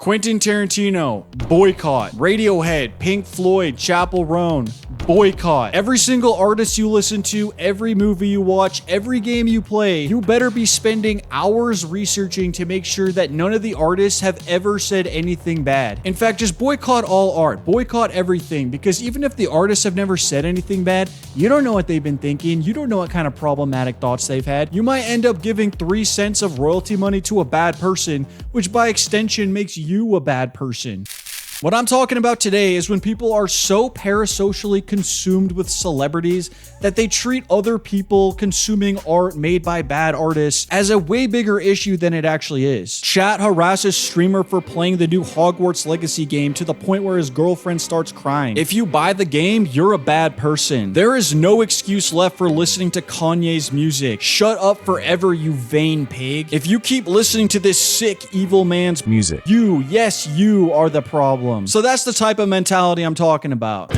Quentin Tarantino, boycott. Radiohead, Pink Floyd, Chappell Roan, boycott. Every single artist you listen to, every movie you watch, every game you play, you better be spending hours researching to make sure that none of the artists have ever said anything bad. In fact, just boycott all art, boycott everything, because even if the artists have never said anything bad, you don't know what they've been thinking, you don't know what kind of problematic thoughts they've had. You might end up giving 3 cents of royalty money to a bad person, which by extension makes you a bad person. What I'm talking about today is when people are so parasocially consumed with celebrities that they treat other people consuming art made by bad artists as a way bigger issue than it actually is. Chat harasses streamer for playing the new Hogwarts Legacy game to the point where his girlfriend starts crying. If you buy the game, you're a bad person. There is no excuse left for listening to Kanye's music. Shut up forever, you vain pig. If you keep listening to this sick, evil man's music, yes, you are the problem. So that's the type of mentality I'm talking about.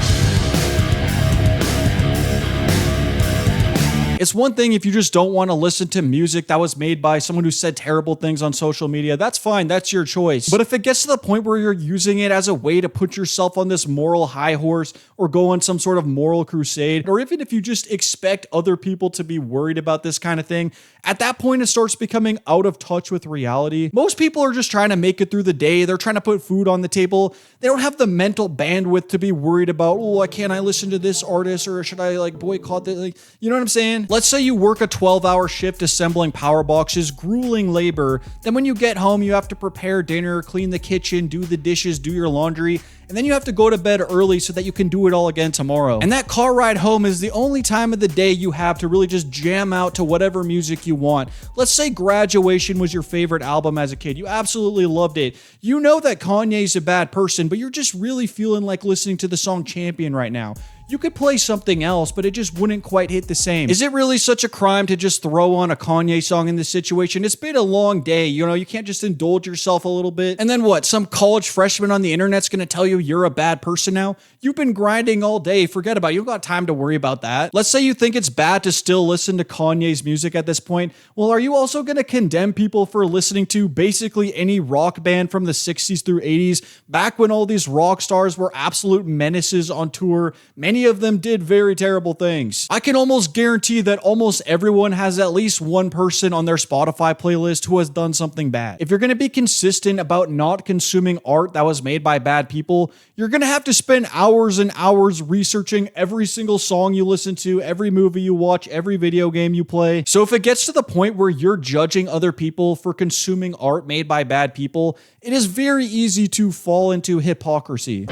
It's one thing if you just don't want to listen to music that was made by someone who said terrible things on social media. That's fine, that's your choice. But if it gets to the point where you're using it as a way to put yourself on this moral high horse or go on some sort of moral crusade, or even if you just expect other people to be worried about this kind of thing, at that point it starts becoming out of touch with reality. Most people are just trying to make it through the day. They're trying to put food on the table. They don't have the mental bandwidth to be worried about, oh, can't I listen to this artist, or should I boycott this? You know what I'm saying? Let's say you work a 12-hour shift assembling power boxes, grueling labor. Then when you get home, you have to prepare dinner, clean the kitchen, do the dishes, do your laundry, and then you have to go to bed early so that you can do it all again tomorrow. And that car ride home is the only time of the day you have to really just jam out to whatever music you want. Let's say Graduation was your favorite album as a kid. You absolutely loved it. You know that Kanye's a bad person, but you're just really feeling like listening to the song Champion right now. You could play something else, but it just wouldn't quite hit the same. Is it really such a crime to just throw on a Kanye song in this situation? It's been a long day, you can't just indulge yourself a little bit. And then what, some college freshman on the internet's gonna tell you you're a bad person now? You've been grinding all day, forget about it. You don't got time to worry about that. Let's say you think it's bad to still listen to Kanye's music at this point. Well, are you also gonna condemn people for listening to basically any rock band from the 60s through 80s, back when all these rock stars were absolute menaces on tour? Many of them did very terrible things. I can almost guarantee that almost everyone has at least one person on their Spotify playlist who has done something bad. If you're going to be consistent about not consuming art that was made by bad people, you're going to have to spend hours and hours researching every single song you listen to, every movie you watch, every video game you play. So if it gets to the point where you're judging other people for consuming art made by bad people, it is very easy to fall into hypocrisy.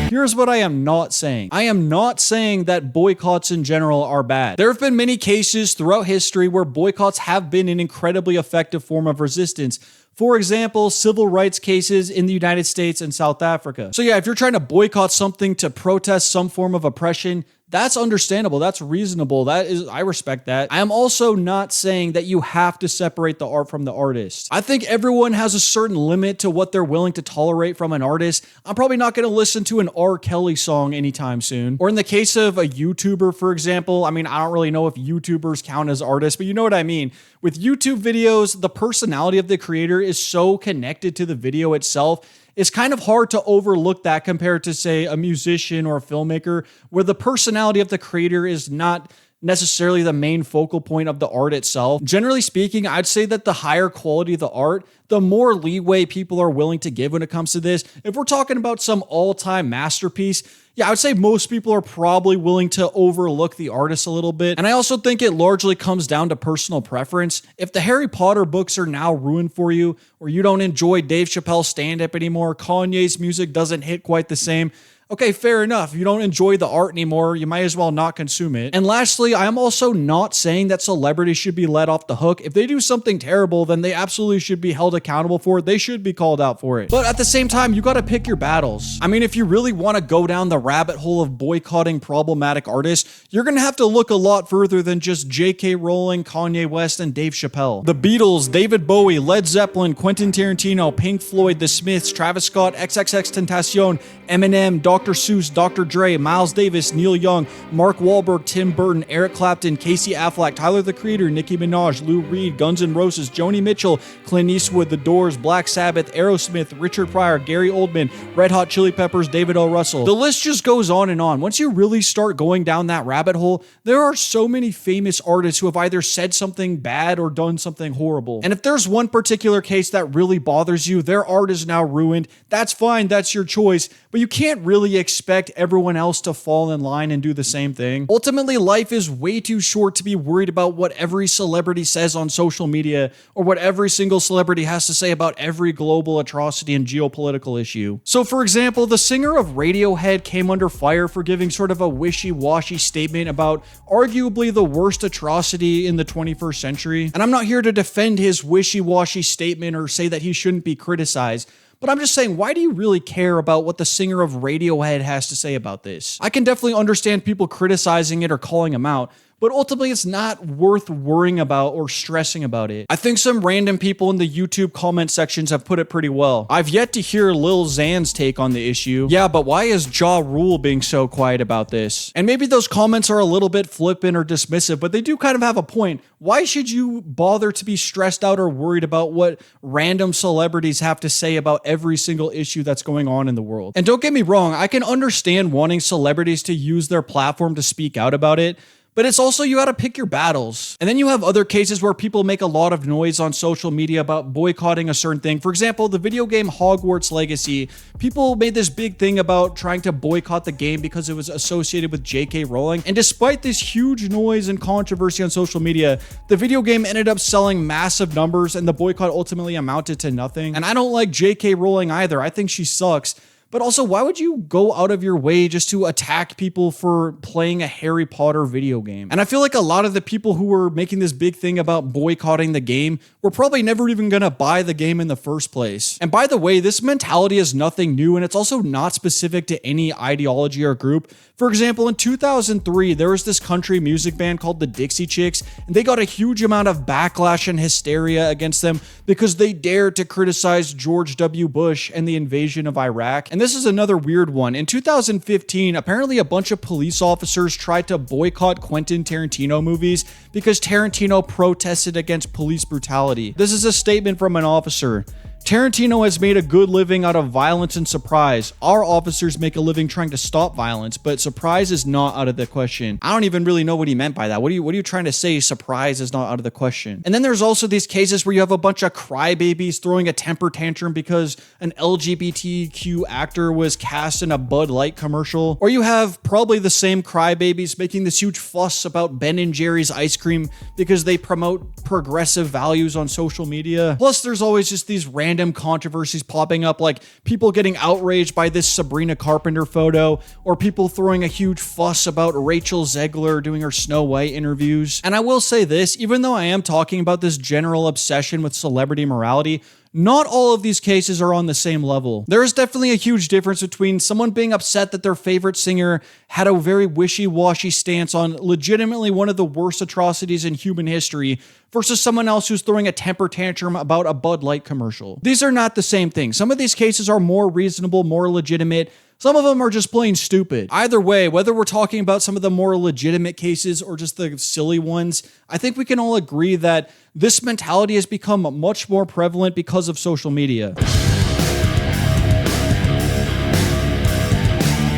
Here's what I am not saying. I am not saying that boycotts in general are bad. There have been many cases throughout history where boycotts have been an incredibly effective form of resistance. For example, civil rights cases in the United States and South Africa. So yeah, if you're trying to boycott something to protest some form of oppression, that's understandable. That's reasonable. I respect that. I am also not saying that you have to separate the art from the artist. I think everyone has a certain limit to what they're willing to tolerate from an artist. I'm probably not going to listen to an R. Kelly song anytime soon. Or in the case of a YouTuber, for example, I don't really know if YouTubers count as artists, but you know what I mean. With YouTube videos, the personality of the creator is so connected to the video itself. It's kind of hard to overlook that compared to, say, a musician or a filmmaker, where the personality of the creator is not necessarily the main focal point of the art itself. Generally speaking, I'd say that the higher quality of the art, the more leeway people are willing to give when it comes to this. If we're talking about some all-time masterpiece, yeah, I would say most people are probably willing to overlook the artist a little bit. And I also think it largely comes down to personal preference. If the Harry Potter books are now ruined for you, or you don't enjoy Dave Chappelle's stand-up anymore, Kanye's music doesn't hit quite the same, okay, fair enough. If you don't enjoy the art anymore, you might as well not consume it. And lastly, I am also not saying that celebrities should be let off the hook. If they do something terrible, then they absolutely should be held accountable for it. They should be called out for it. But at the same time, you gotta pick your battles. If you really wanna go down the rabbit hole of boycotting problematic artists, you're gonna have to look a lot further than just J.K. Rowling, Kanye West, and Dave Chappelle. The Beatles, David Bowie, Led Zeppelin, Quentin Tarantino, Pink Floyd, The Smiths, Travis Scott, XXXTentacion, Eminem, Dr. Dr. Seuss, Dr. Dre, Miles Davis, Neil Young, Mark Wahlberg, Tim Burton, Eric Clapton, Casey Affleck, Tyler the Creator, Nicki Minaj, Lou Reed, Guns N' Roses, Joni Mitchell, Clint Eastwood, The Doors, Black Sabbath, Aerosmith, Richard Pryor, Gary Oldman, Red Hot Chili Peppers, David O. Russell. The list just goes on and on. Once you really start going down that rabbit hole, there are so many famous artists who have either said something bad or done something horrible. And if there's one particular case that really bothers you, their art is now ruined. That's fine, that's your choice, but you can't really expect everyone else to fall in line and do the same thing. Ultimately, life is way too short to be worried about what every celebrity says on social media or what every single celebrity has to say about every global atrocity and geopolitical issue. So for example, the singer of Radiohead came under fire for giving sort of a wishy-washy statement about arguably the worst atrocity in the 21st century. And I'm not here to defend his wishy-washy statement or say that he shouldn't be criticized, but I'm just saying, why do you really care about what the singer of Radiohead has to say about this? I can definitely understand people criticizing it or calling him out, but ultimately it's not worth worrying about or stressing about it. I think some random people in the YouTube comment sections have put it pretty well. I've yet to hear Lil Xan's take on the issue. Yeah, but why is Ja Rule being so quiet about this? And maybe those comments are a little bit flippant or dismissive, but they do kind of have a point. Why should you bother to be stressed out or worried about what random celebrities have to say about every single issue that's going on in the world? And don't get me wrong, I can understand wanting celebrities to use their platform to speak out about it, but it's also, you gotta pick your battles. And then you have other cases where people make a lot of noise on social media about boycotting a certain thing. For example, the video game Hogwarts Legacy. People made this big thing about trying to boycott the game because it was associated with J.K. Rowling. And despite this huge noise and controversy on social media, the video game ended up selling massive numbers and the boycott ultimately amounted to nothing. And I don't like J.K. Rowling either. I think she sucks. But also, why would you go out of your way just to attack people for playing a Harry Potter video game? And I feel like a lot of the people who were making this big thing about boycotting the game were probably never even gonna buy the game in the first place. And by the way, this mentality is nothing new, and it's also not specific to any ideology or group. For example, in 2003, there was this country music band called the Dixie Chicks, and they got a huge amount of backlash and hysteria against them because they dared to criticize George W. Bush and the invasion of Iraq. And this is another weird one. In 2015, apparently a bunch of police officers tried to boycott Quentin Tarantino movies because Tarantino protested against police brutality. This is a statement from an officer. Tarantino has made a good living out of violence and surprise. Our officers make a living trying to stop violence, but surprise is not out of the question. I don't even really know what he meant by that. What are you trying to say? Surprise is not out of the question. And then there's also these cases where you have a bunch of crybabies throwing a temper tantrum because an LGBTQ actor was cast in a Bud Light commercial. Or you have probably the same crybabies making this huge fuss about Ben & Jerry's ice cream because they promote progressive values on social media. Plus, there's always just these random controversies popping up, like people getting outraged by this Sabrina Carpenter photo, or people throwing a huge fuss about Rachel Zegler doing her Snow White interviews. And I will say this, even though I am talking about this general obsession with celebrity morality, not all of these cases are on the same level. There is definitely a huge difference between someone being upset that their favorite singer had a very wishy-washy stance on legitimately one of the worst atrocities in human history versus someone else who's throwing a temper tantrum about a Bud Light commercial. These are not the same thing. Some of these cases are more reasonable, more legitimate. Some of them are just plain stupid. Either way, whether we're talking about some of the more legitimate cases or just the silly ones, I think we can all agree that this mentality has become much more prevalent because of social media.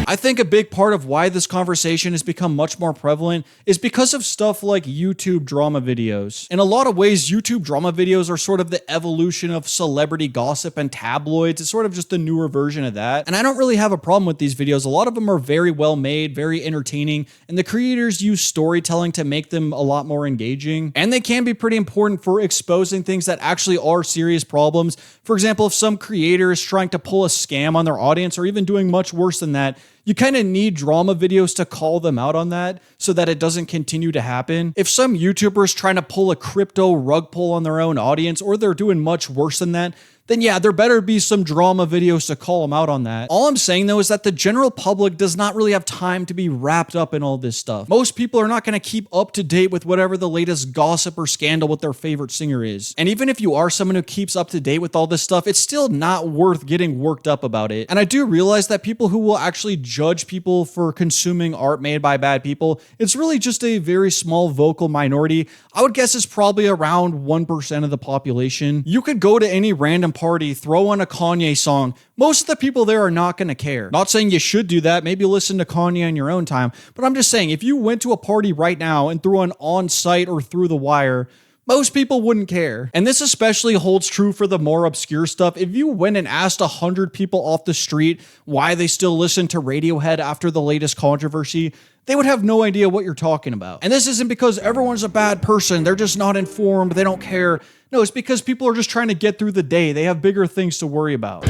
I think a big part of why this conversation has become much more prevalent is because of stuff like YouTube drama videos. In a lot of ways, YouTube drama videos are sort of the evolution of celebrity gossip and tabloids. It's sort of just a newer version of that. And I don't really have a problem with these videos. A lot of them are very well made, very entertaining, and the creators use storytelling to make them a lot more engaging. And they can be pretty important for exposing things that actually are serious problems. For example, if some creator is trying to pull a scam on their audience or even doing much worse than that, you kind of need drama videos to call them out on that so that it doesn't continue to happen. If some YouTuber is trying to pull a crypto rug pull on their own audience, or they're doing much worse than that, then yeah, there better be some drama videos to call them out on that. All I'm saying though is that the general public does not really have time to be wrapped up in all this stuff. Most people are not going to keep up to date with whatever the latest gossip or scandal with their favorite singer is. And even if you are someone who keeps up to date with all this stuff, it's still not worth getting worked up about it. And I do realize that people who will actually judge people for consuming art made by bad people, it's really just a very small vocal minority. I would guess it's probably around 1% of the population. You could go to any random party, throw on a Kanye song. Most of the people there are not going to care. Not saying you should do that. Maybe listen to Kanye on your own time. But I'm just saying, if you went to a party right now and threw on On-Site or Through the Wire, most people wouldn't care. And this especially holds true for the more obscure stuff. If you went and asked 100 people off the street why they still listen to Radiohead after the latest controversy, they would have no idea what you're talking about. And this isn't because everyone's a bad person. They're just not informed. They don't care. No, it's because people are just trying to get through the day. They have bigger things to worry about.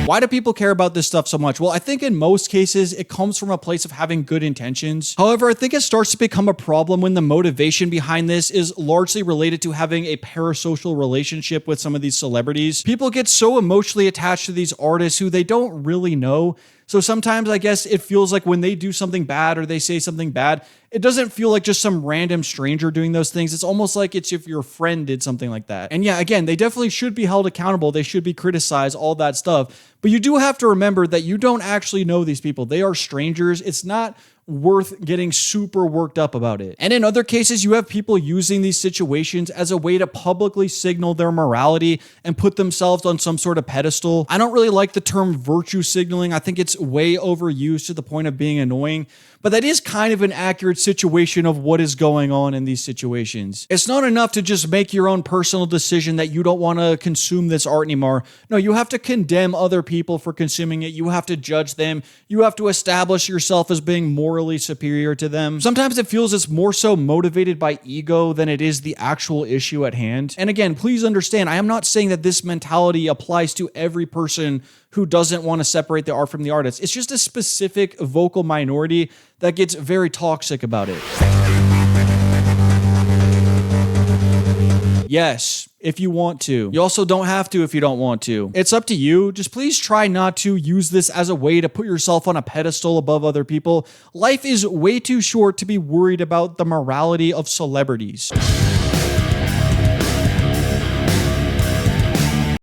Why do people care about this stuff so much? Well, I think in most cases, it comes from a place of having good intentions. However, I think it starts to become a problem when the motivation behind this is largely related to having a parasocial relationship with some of these celebrities. People get so emotionally attached to these artists who they don't really know. So sometimes I guess it feels like when they do something bad or they say something bad, it doesn't feel like just some random stranger doing those things. It's almost like it's if your friend did something like that. And yeah, again, they definitely should be held accountable. They should be criticized, all that stuff. But you do have to remember that you don't actually know these people. They are strangers. It's not worth getting super worked up about it. And in other cases, you have people using these situations as a way to publicly signal their morality and put themselves on some sort of pedestal. I don't really like the term virtue signaling. I think it's way overused to the point of being annoying. But that is kind of an accurate situation of what is going on in these situations. It's not enough to just make your own personal decision that you don't want to consume this art anymore. No, you have to condemn other people for consuming it. You have to judge them. You have to establish yourself as being morally superior to them. Sometimes it feels it's more so motivated by ego than it is the actual issue at hand. And again, please understand, I am not saying that this mentality applies to every person who doesn't want to separate the art from the artist. It's just a specific vocal minority that gets very toxic about it. Yes, if you want to. You also don't have to if you don't want to. It's up to you. Just please try not to use this as a way to put yourself on a pedestal above other people. Life is way too short to be worried about the morality of celebrities.